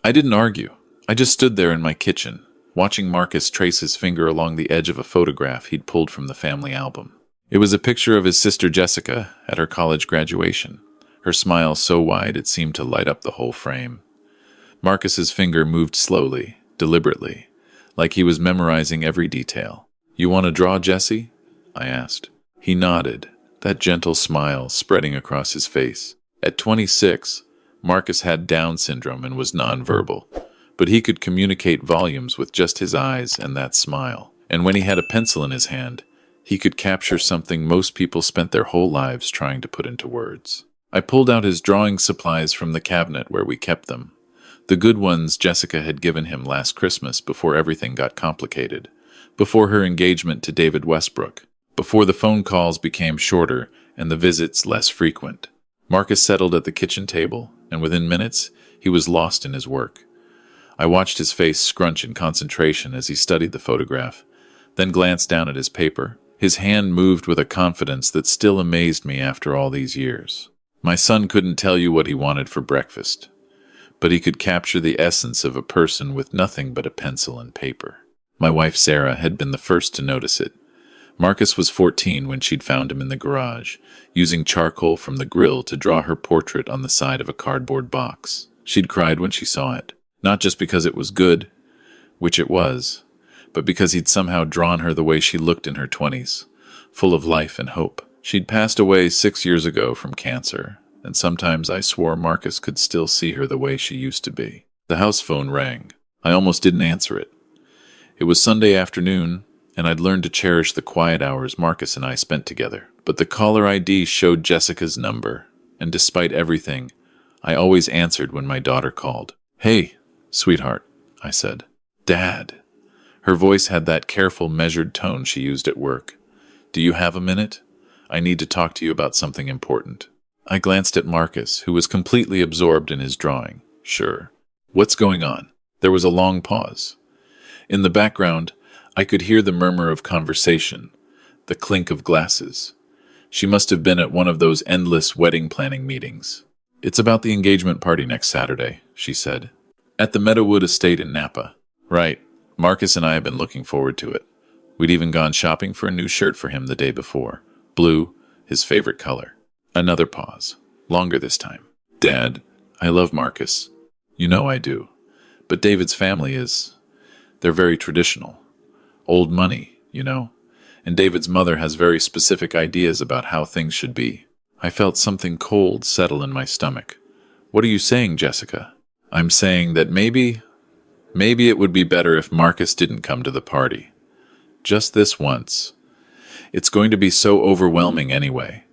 I didn't argue. I just stood there in my kitchen, watching Marcus trace his finger along the edge of a photograph he'd pulled from the family album. It was a picture of his sister Jessica at her college graduation, her smile so wide it seemed to light up the whole frame. Marcus's finger moved slowly, deliberately, like he was memorizing every detail. "You want to draw, Jesse?" I asked. He nodded, that gentle smile spreading across his face. At 26, Marcus had Down syndrome and was nonverbal, but he could communicate volumes with just his eyes and that smile. And when he had a pencil in his hand, he could capture something most people spent their whole lives trying to put into words. I pulled out his drawing supplies from the cabinet where we kept them, the good ones Jessica had given him last Christmas before everything got complicated, before her engagement to David Westbrook, before the phone calls became shorter and the visits less frequent. Marcus settled at the kitchen table, and within minutes, he was lost in his work. I watched his face scrunch in concentration as he studied the photograph, then glanced down at his paper. His hand moved with a confidence that still amazed me after all these years. My son couldn't tell you what he wanted for breakfast, but he could capture the essence of a person with nothing but a pencil and paper. My wife Sarah had been the first to notice it. Marcus was 14 when she'd found him in the garage, using charcoal from the grill to draw her portrait on the side of a cardboard box. She'd cried when she saw it, not just because it was good, which it was, but because he'd somehow drawn her the way she looked in her 20s, full of life and hope. She'd passed away 6 years ago from cancer, and sometimes I swore Marcus could still see her the way she used to be. The house phone rang. I almost didn't answer it. It was Sunday afternoon, and I'd learned to cherish the quiet hours Marcus and I spent together. But the caller ID showed Jessica's number, and despite everything, I always answered when my daughter called. "Hey, sweetheart," I said. "Dad." Her voice had that careful, measured tone she used at work. "Do you have a minute? I need to talk to you about something important." I glanced at Marcus, who was completely absorbed in his drawing. "Sure. What's going on?" There was a long pause. In the background, I could hear the murmur of conversation, the clink of glasses. She must have been at one of those endless wedding planning meetings. "It's about the engagement party next Saturday," she said. "At the Meadowood Estate in Napa." "Right. Marcus and I have been looking forward to it. We'd even gone shopping for a new shirt for him the day before. Blue, his favorite color." Another pause. Longer this time. "Dad, I love Marcus. You know I do. But David's family they're very traditional. Old money, you know. And David's mother has very specific ideas about how things should be." I felt something cold settle in my stomach. "What are you saying, Jessica?" "I'm saying that maybe it would be better if Marcus didn't come to the party. Just this once. It's going to be so overwhelming anyway.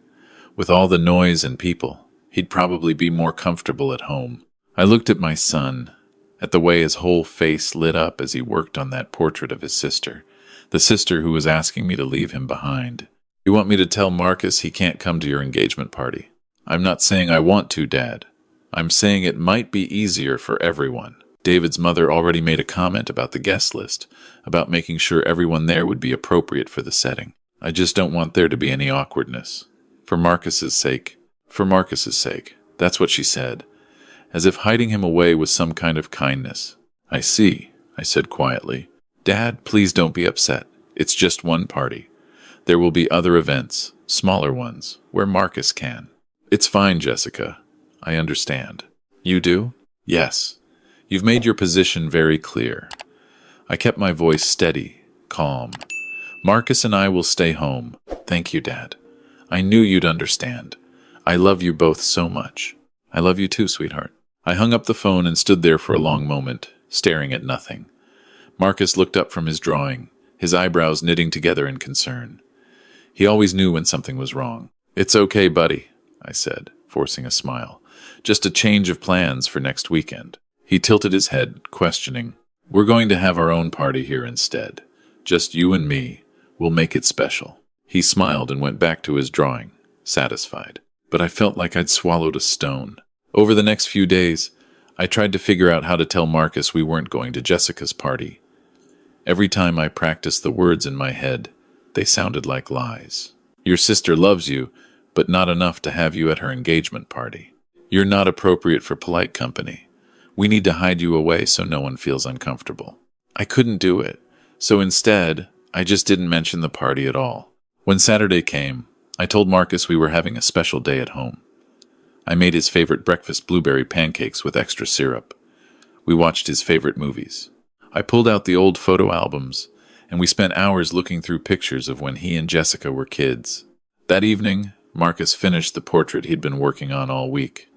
With all the noise and people, he'd probably be more comfortable at home." I looked at my son, at the way his whole face lit up as he worked on that portrait of his sister, the sister who was asking me to leave him behind. "You want me to tell Marcus he can't come to your engagement party?" "I'm not saying I want to, Dad. I'm saying it might be easier for everyone. David's mother already made a comment about the guest list, about making sure everyone there would be appropriate for the setting. I just don't want there to be any awkwardness. For Marcus's sake. For Marcus's sake." That's what she said, as if hiding him away was some kind of kindness. "I see," I said quietly. "Dad, please don't be upset. It's just one party. There will be other events, smaller ones, where Marcus can." "It's fine, Jessica. I understand." "You do?" "Yes. You've made your position very clear." I kept my voice steady, calm. "Marcus and I will stay home." "Thank you, Dad. I knew you'd understand. I love you both so much." "I love you too, sweetheart." I hung up the phone and stood there for a long moment, staring at nothing. Marcus looked up from his drawing, his eyebrows knitting together in concern. He always knew when something was wrong. "It's okay, buddy," I said, forcing a smile. "Just a change of plans for next weekend." He tilted his head, questioning. "We're going to have our own party here instead. Just you and me. We'll make it special." He smiled and went back to his drawing, satisfied. But I felt like I'd swallowed a stone. Over the next few days, I tried to figure out how to tell Marcus we weren't going to Jessica's party. Every time I practiced the words in my head, they sounded like lies. "Your sister loves you, but not enough to have you at her engagement party. You're not appropriate for polite company. We need to hide you away so no one feels uncomfortable. I couldn't do it, so instead, I just didn't mention the party at all. When Saturday came, I told Marcus we were having a special day at home. I made his favorite breakfast blueberry pancakes with extra syrup. We watched his favorite movies. I pulled out the old photo albums, and we spent hours looking through pictures of when he and Jessica were kids. That evening, Marcus finished the portrait he'd been working on all week.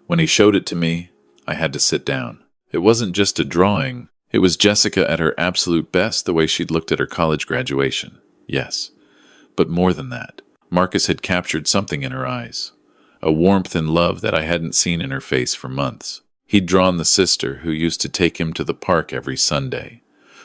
When he showed it to me, I had to sit down. It wasn't just a drawing. It was Jessica at her absolute best, the way she'd looked at her college graduation. Yes. But more than that, Marcus had captured something in her eyes. A warmth and love that I hadn't seen in her face for months. He'd drawn the sister who used to take him to the park every Sunday,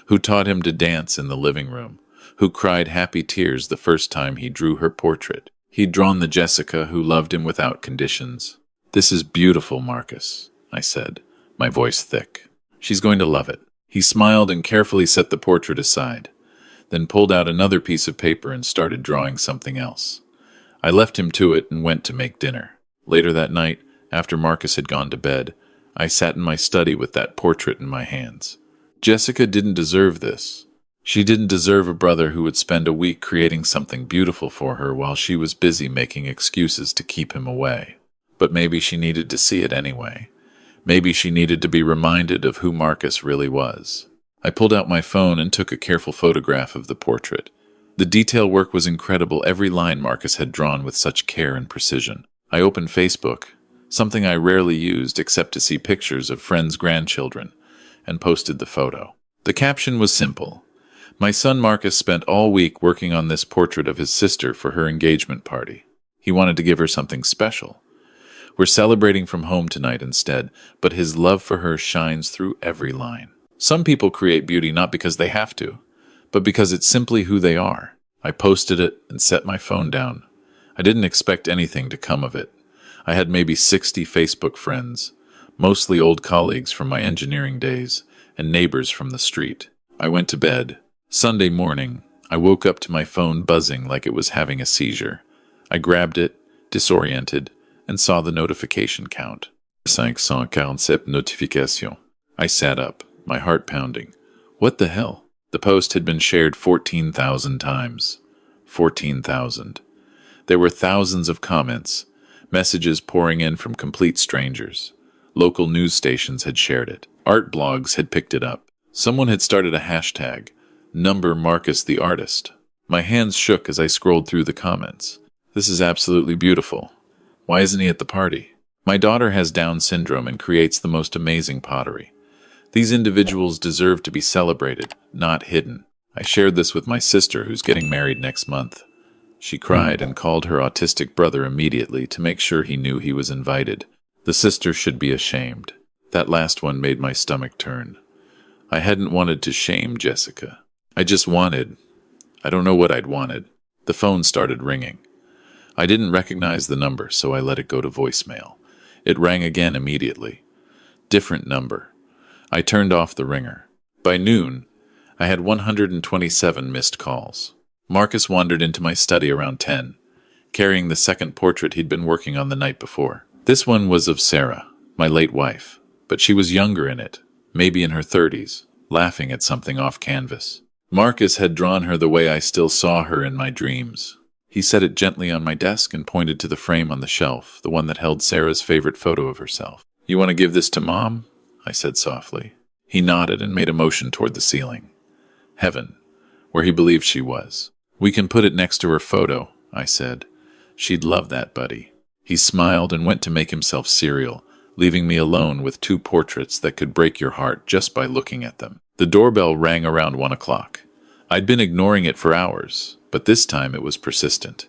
who taught him to dance in the living room, who cried happy tears the first time he drew her portrait. He'd drawn the Jessica who loved him without conditions. "This is beautiful, Marcus," I said, my voice thick. "She's going to love it." He smiled and carefully set the portrait aside, then pulled out another piece of paper and started drawing something else. I left him to it and went to make dinner. Later that night, after Marcus had gone to bed, I sat in my study with that portrait in my hands. Jessica didn't deserve this. She didn't deserve a brother who would spend a week creating something beautiful for her while she was busy making excuses to keep him away. But maybe she needed to see it anyway. Maybe she needed to be reminded of who Marcus really was. I pulled out my phone and took a careful photograph of the portrait. The detail work was incredible, every line Marcus had drawn with such care and precision. I opened Facebook, something I rarely used except to see pictures of friends' grandchildren, and posted the photo. The caption was simple. My son Marcus spent all week working on this portrait of his sister for her engagement party. He wanted to give her something special. We're celebrating from home tonight instead, but his love for her shines through every line. Some people create beauty not because they have to, but because it's simply who they are. I posted it and set my phone down. I didn't expect anything to come of it. I had maybe 60 Facebook friends, mostly old colleagues from my engineering days, and neighbors from the street. I went to bed. Sunday morning, I woke up to my phone buzzing like it was having a seizure. I grabbed it, disoriented, and saw the notification count. 547 notifications. I sat up, my heart pounding. What the hell? The post had been shared 14,000 times. 14,000. There were thousands of comments, messages pouring in from complete strangers. Local news stations had shared it. Art blogs had picked it up. Someone had started a hashtag, #Marcus the Artist. My hands shook as I scrolled through the comments. This is absolutely beautiful. Why isn't he at the party? My daughter has Down syndrome and creates the most amazing pottery. These individuals deserve to be celebrated, not hidden. I shared this with my sister, who's getting married next month. She cried and called her autistic brother immediately to make sure he knew he was invited. The sister should be ashamed. That last one made my stomach turn. I hadn't wanted to shame Jessica. I don't know what I'd wanted. The phone started ringing. I didn't recognize the number, so I let it go to voicemail. It rang again immediately. Different number. I turned off the ringer. By noon, I had 127 missed calls. Marcus wandered into my study around 10, carrying the second portrait he'd been working on the night before. This one was of Sarah, my late wife, but she was younger in it, maybe in her 30s, laughing at something off canvas. Marcus had drawn her the way I still saw her in my dreams. He set it gently on my desk and pointed to the frame on the shelf, the one that held Sarah's favorite photo of herself. "You want to give this to Mom?" I said softly. He nodded and made a motion toward the ceiling. Heaven, where he believed she was. "We can put it next to her photo," I said. "She'd love that, buddy." He smiled and went to make himself cereal, leaving me alone with two portraits that could break your heart just by looking at them. The doorbell rang around 1 o'clock. I'd been ignoring it for hours, but this time it was persistent.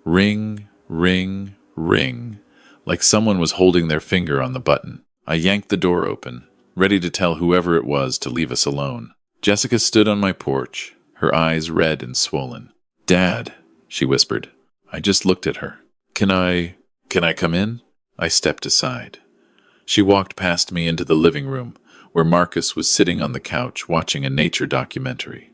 Ring, ring, ring, like someone was holding their finger on the button. I yanked the door open, ready to tell whoever it was to leave us alone. Jessica stood on my porch, her eyes red and swollen. "Dad," she whispered. I just looked at her. Can I come in?" I stepped aside. She walked past me into the living room, where Marcus was sitting on the couch watching a nature documentary.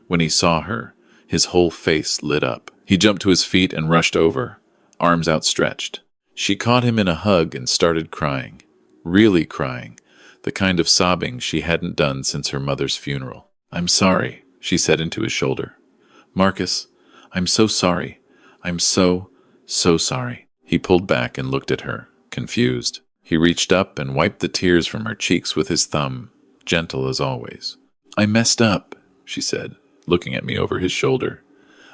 When he saw her, his whole face lit up. He jumped to his feet and rushed over, arms outstretched. She caught him in a hug and started crying. Really crying. the kind of sobbing she hadn't done since her mother's funeral. "I'm sorry," she said into his shoulder. "Marcus, I'm so sorry. I'm so sorry." He pulled back and looked at her, confused. He reached up and wiped the tears from her cheeks with his thumb, gentle as always. "I messed up," she said, looking at me over his shoulder.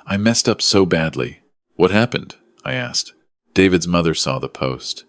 "I messed up so badly." "What happened?" I asked. David's mother saw the post.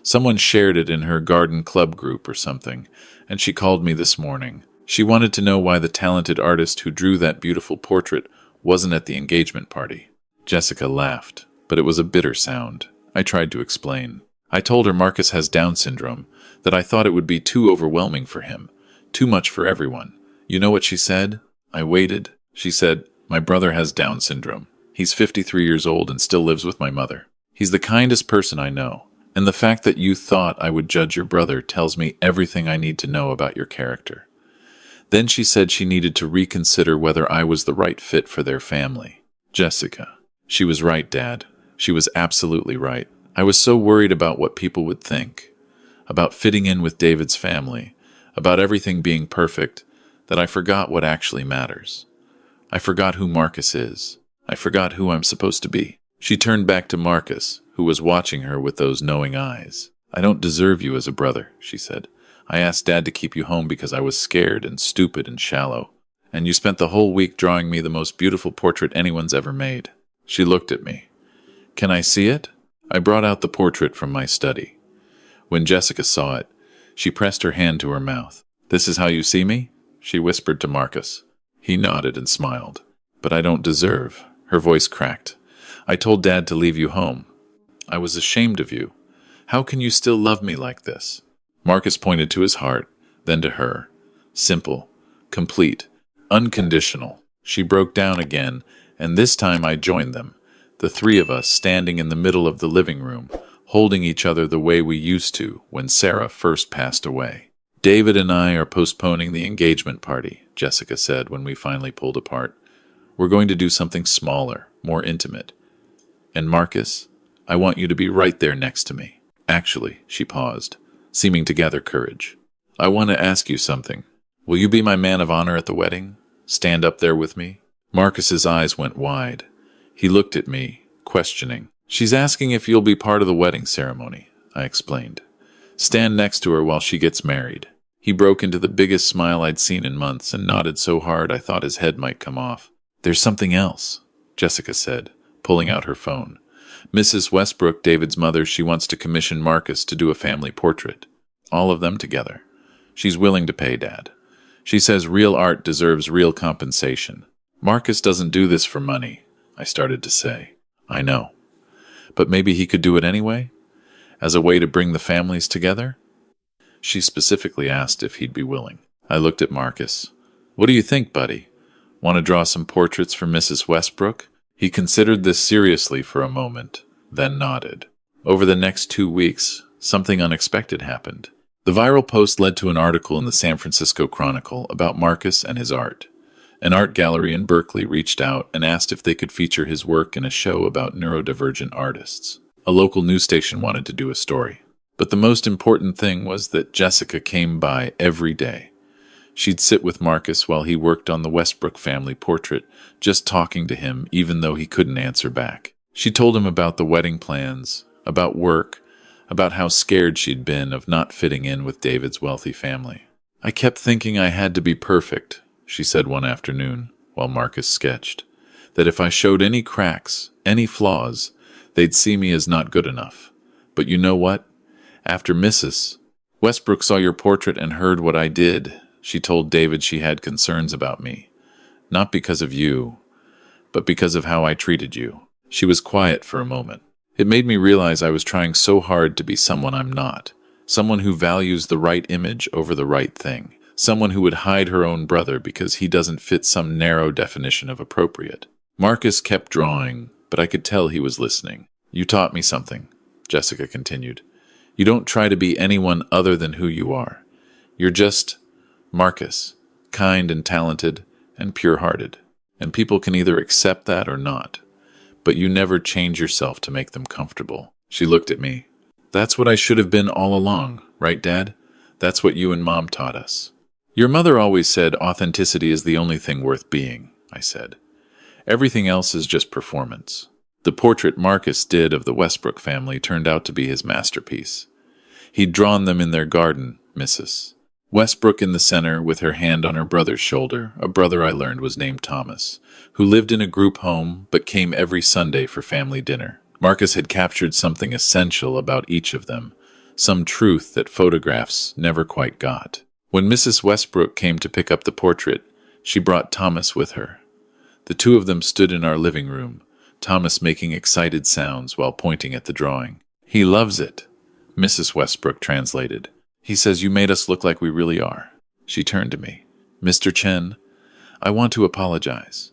Someone shared it in her garden club group or something, and she called me this morning. She wanted to know why the talented artist who drew that beautiful portrait wasn't at the engagement party. Jessica laughed, but it was a bitter sound. I tried to explain. I told her Marcus has Down syndrome, that I thought it would be too overwhelming for him, too much for everyone. You know what she said? I waited. She said, "My brother has Down syndrome. He's 53 years old and still lives with my mother. He's the kindest person I know, and the fact that you thought I would judge your brother tells me everything I need to know about your character." Then she said she needed to reconsider whether I was the right fit for their family. Jessica. She was right, Dad. She was absolutely right. I was so worried about what people would think, about fitting in with David's family, about everything being perfect, that I forgot what actually matters. I forgot who Marcus is. I forgot who I'm supposed to be. She turned back to Marcus, who was watching her with those knowing eyes. "I don't deserve you as a brother," she said. "I asked Dad to keep you home because I was scared and stupid and shallow. And you spent the whole week drawing me the most beautiful portrait anyone's ever made." She looked at me. "Can I see it?" I brought out the portrait from my study. When Jessica saw it, she pressed her hand to her mouth. "This is how you see me?" she whispered to Marcus. He nodded and smiled. "But I don't deserve." Her voice cracked. "I told Dad to leave you home. I was ashamed of you. How can you still love me like this?" Marcus pointed to his heart, then to her. Simple, complete, unconditional. She broke down again, and this time I joined them. The three of us standing in the middle of the living room, holding each other the way we used to when Sarah first passed away. "David and I are postponing the engagement party," Jessica said when we finally pulled apart. "We're going to do something smaller, more intimate. And Marcus, I want you to be right there next to me." Actually, she paused, seeming to gather courage. "I want to ask you something. Will you be my man of honor at the wedding? Stand up there with me?" Marcus's eyes went wide. He looked at me, questioning. "She's asking if you'll be part of the wedding ceremony," I explained. "Stand next to her while she gets married." He broke into the biggest smile I'd seen in months and nodded so hard I thought his head might come off. "There's something else," Jessica said, pulling out her phone. "Mrs. Westbrook, David's mother, she wants to commission Marcus to do a family portrait. All of them together. She's willing to pay, Dad. She says real art deserves real compensation. Marcus doesn't do this for money," I started to say. "I know. But maybe he could do it anyway? As a way to bring the families together?" She specifically asked if he'd be willing. I looked at Marcus. "What do you think, buddy? Want to draw some portraits for Mrs. Westbrook?" He considered this seriously for a moment, then nodded. Over the next 2 weeks, something unexpected happened. The viral post led to an article in the San Francisco Chronicle about Marcus and his art. An art gallery in Berkeley reached out and asked if they could feature his work in a show about neurodivergent artists. A local news station wanted to do a story. But the most important thing was that Jessica came by every day. She'd sit with Marcus while he worked on the Westbrook family portrait, just talking to him even though he couldn't answer back. She told him about the wedding plans, about work, about how scared she'd been of not fitting in with David's wealthy family. "I kept thinking I had to be perfect," she said one afternoon, while Marcus sketched, "that if I showed any cracks, any flaws, they'd see me as not good enough. But you know what? After Mrs. Westbrook saw your portrait and heard what I did, she told David she had concerns about me. Not because of you, but because of how I treated you." She was quiet for a moment. It made me realize I was trying so hard to be someone I'm not, someone who values the right image over the right thing, someone who would hide her own brother because he doesn't fit some narrow definition of appropriate. Marcus kept drawing, but I could tell he was listening. "You taught me something," Jessica continued. "You don't try to be anyone other than who you are. You're just Marcus, kind and talented and pure-hearted. And people can either accept that or not. But you never change yourself to make them comfortable." She looked at me. "That's what I should have been all along, right, Dad? That's what you and Mom taught us. Your mother always said authenticity is the only thing worth being, I said. Everything else is just performance. The portrait Marcus did of the Westbrook family turned out to be his masterpiece. He'd drawn them in their garden, Mrs. Westbrook in the center with her hand on her brother's shoulder, a brother I learned was named Thomas, who lived in a group home but came every Sunday for family dinner. Marcus had captured something essential about each of them, some truth that photographs never quite got. When Mrs. Westbrook came to pick up the portrait, she brought Thomas with her. The two of them stood in our living room, Thomas making excited sounds while pointing at the drawing. "He loves it," Mrs. Westbrook translated. "He says you made us look like we really are." She turned to me. "Mr. Chen, I want to apologize.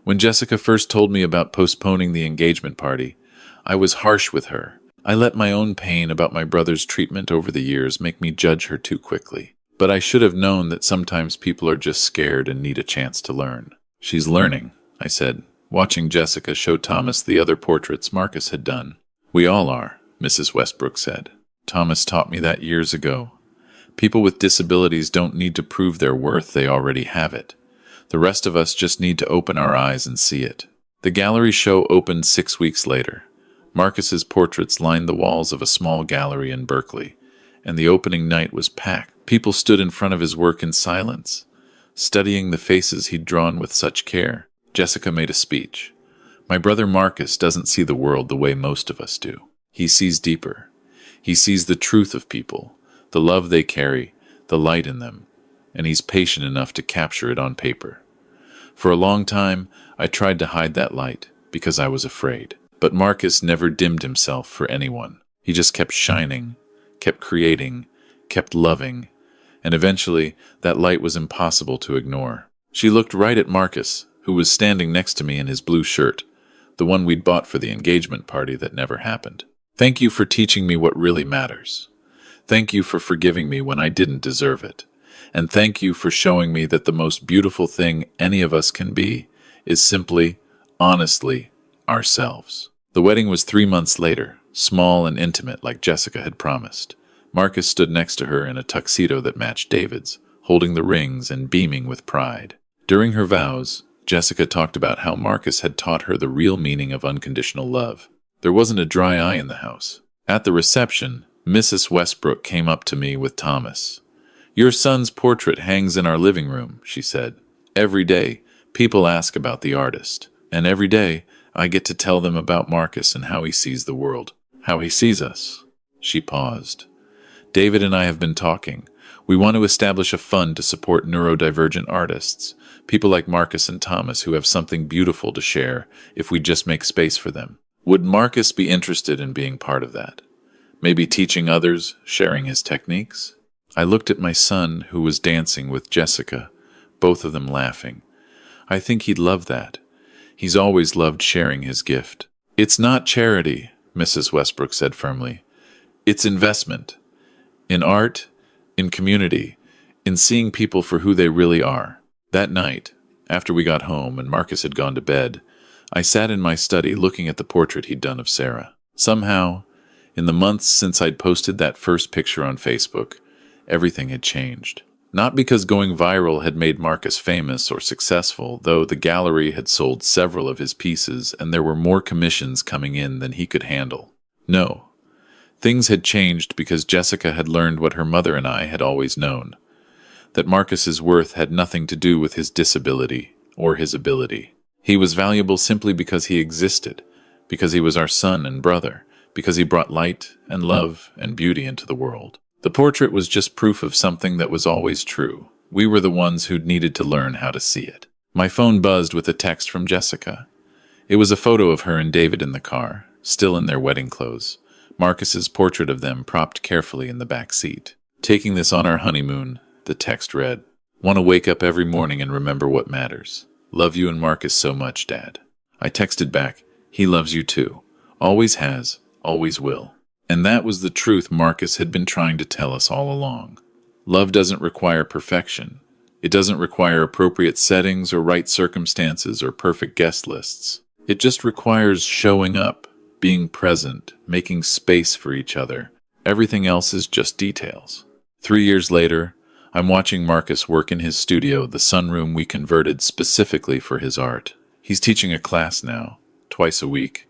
When Jessica first told me about postponing the engagement party, I was harsh with her. I let my own pain about my brother's treatment over the years make me judge her too quickly. But I should have known that sometimes people are just scared and need a chance to learn." "She's learning," I said, watching Jessica show Thomas the other portraits Marcus had done. "We all are," Mrs. Westbrook said. "Thomas taught me that years ago. People with disabilities don't need to prove their worth, they already have it. The rest of us just need to open our eyes and see it." The gallery show opened 6 weeks later. Marcus's portraits lined the walls of a small gallery in Berkeley, and the opening night was packed. People stood in front of his work in silence, studying the faces he'd drawn with such care. Jessica made a speech. "My brother Marcus doesn't see the world the way most of us do. He sees deeper. He sees the truth of people, the love they carry, the light in them, and he's patient enough to capture it on paper. For a long time, I tried to hide that light because I was afraid. But Marcus never dimmed himself for anyone. He just kept shining, kept creating, kept loving, and eventually that light was impossible to ignore." She looked right at Marcus, who was standing next to me in his blue shirt, the one we'd bought for the engagement party that never happened. "Thank you for teaching me what really matters. Thank you for forgiving me when I didn't deserve it. And thank you for showing me that the most beautiful thing any of us can be is simply, honestly, ourselves." The wedding was 3 months later, small and intimate like Jessica had promised. Marcus stood next to her in a tuxedo that matched David's, holding the rings and beaming with pride. During her vows, Jessica talked about how Marcus had taught her the real meaning of unconditional love. There wasn't a dry eye in the house. At the reception, Mrs. Westbrook came up to me with Thomas. "Your son's portrait hangs in our living room," she said. "Every day, people ask about the artist, and every day, I get to tell them about Marcus and how he sees the world, how he sees us." She paused. "David and I have been talking. We want to establish a fund to support neurodivergent artists, people like Marcus and Thomas who have something beautiful to share if we just make space for them. Would Marcus be interested in being part of that? Maybe teaching others, sharing his techniques?" I looked at my son, who was dancing with Jessica, both of them laughing. "I think he'd love that. He's always loved sharing his gift." "It's not charity," Mrs. Westbrook said firmly. "It's investment. In art, in community, in seeing people for who they really are." That night, after we got home and Marcus had gone to bed, I sat in my study looking at the portrait he'd done of Sarah. Somehow, in the months since I'd posted that first picture on Facebook, everything had changed. Not because going viral had made Marcus famous or successful, though the gallery had sold several of his pieces and there were more commissions coming in than he could handle. No. Things had changed because Jessica had learned what her mother and I had always known, that Marcus's worth had nothing to do with his disability or his ability. He was valuable simply because he existed, because he was our son and brother, because he brought light and love and beauty into the world. The portrait was just proof of something that was always true. We were the ones who'd needed to learn how to see it. My phone buzzed with a text from Jessica. It was a photo of her and David in the car, still in their wedding clothes, Marcus's portrait of them propped carefully in the back seat. "Taking this on our honeymoon," the text read. "Want to wake up every morning and remember what matters. Love you and Marcus so much, Dad." I texted back, "He loves you too. Always has, always will." And that was the truth Marcus had been trying to tell us all along. Love doesn't require perfection. It doesn't require appropriate settings or right circumstances or perfect guest lists. It just requires showing up, being present, making space for each other. Everything else is just details. 3 years later, I'm watching Marcus work in his studio, the sunroom we converted specifically for his art. He's teaching a class now, twice a week,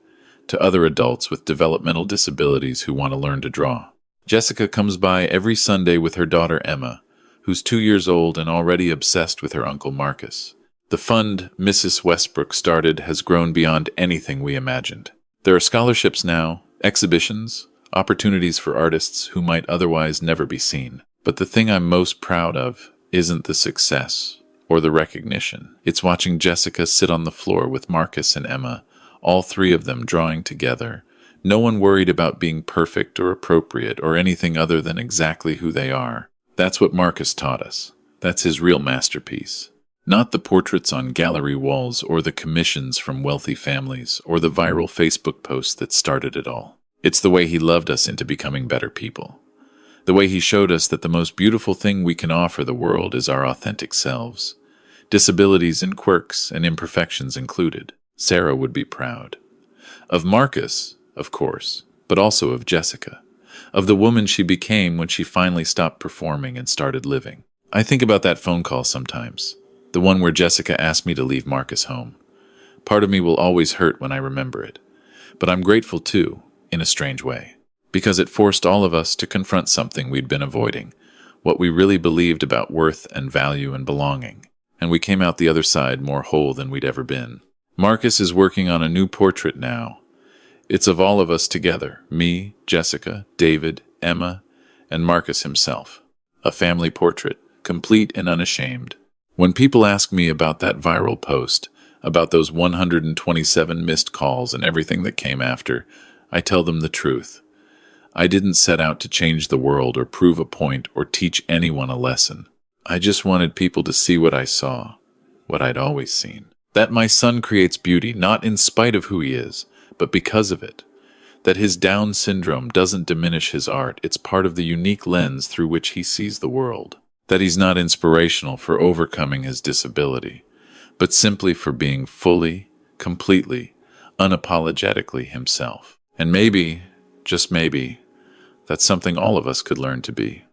to other adults with developmental disabilities who want to learn to draw. Jessica comes by every Sunday with her daughter Emma, who's 2 years old and already obsessed with her uncle Marcus. The fund Mrs. Westbrook started has grown beyond anything we imagined. There are scholarships now, exhibitions, opportunities for artists who might otherwise never be seen. But the thing I'm most proud of isn't the success or the recognition. It's watching Jessica sit on the floor with Marcus and Emma, all three of them drawing together. No one worried about being perfect or appropriate or anything other than exactly who they are. That's what Marcus taught us. That's his real masterpiece. Not the portraits on gallery walls or the commissions from wealthy families or the viral Facebook posts that started it all. It's the way he loved us into becoming better people. The way he showed us that the most beautiful thing we can offer the world is our authentic selves. Disabilities and quirks and imperfections included. Sarah would be proud. Of Marcus, of course, but also of Jessica. Of the woman she became when she finally stopped performing and started living. I think about that phone call sometimes. The one where Jessica asked me to leave Marcus home. Part of me will always hurt when I remember it. But I'm grateful too, in a strange way. Because it forced all of us to confront something we'd been avoiding, what we really believed about worth and value and belonging, and we came out the other side more whole than we'd ever been. Marcus is working on a new portrait now. It's of all of us together, me, Jessica, David, Emma, and Marcus himself. A family portrait, complete and unashamed. When people ask me about that viral post, about those 127 missed calls and everything that came after, I tell them the truth. I didn't set out to change the world or prove a point or teach anyone a lesson. I just wanted people to see what I saw, what I'd always seen. That my son creates beauty not in spite of who he is, but because of it. That his Down syndrome doesn't diminish his art, it's part of the unique lens through which he sees the world. That he's not inspirational for overcoming his disability, but simply for being fully, completely, unapologetically himself. And maybe, just maybe, that's something all of us could learn to be.